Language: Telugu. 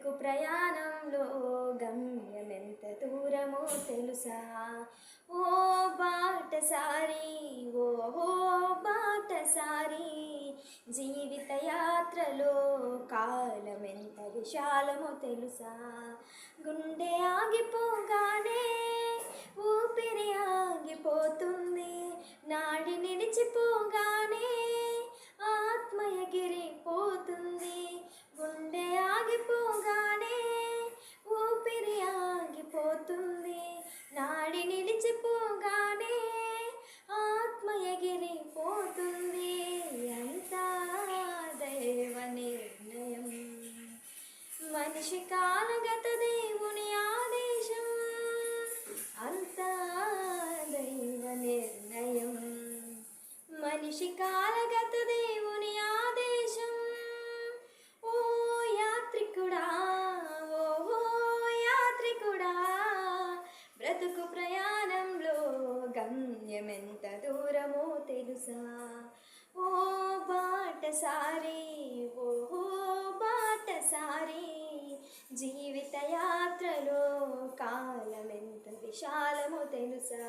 బ్రతుకు ప్రయాణంలో గమ్యమెంత దూరమో తెలుసా? ఓ బాటసారి, ఓ బాటసారి, జీవిత యాత్రలో కాలమెంత విశాలమో తెలుసా? గుండె ఆగిపోగానే ఊపిరి ఆగిపోతుంది, నాడి నిలిచిపోగానే ఆత్మ ఎగిరిపోతుంది. గుండె ఆగిపోగానే ఊపిరి ఆగిపోతుంది, నాడి నిలిచిపోగానే ఆత్మ ఎగిరిపోతుంది. అంతా దైవ నిర్ణయం, మనిషి కాలగత దేవుని ఆదేశం. అంతా దైవ నిర్ణయం, మనిషి కాలగత దేవుని ఆదేశం. ఓ యాత్రికుడా, ఓ యాత్రికుడా, బ్రతుకు ప్రయాణంలో గమ్యమెంత దూరమో తెలుసా? ఓ బాటసారి, ఓ బాటసారి, జీవిత యాత్రలో కాలమెంత విశాలమో తెలుసా?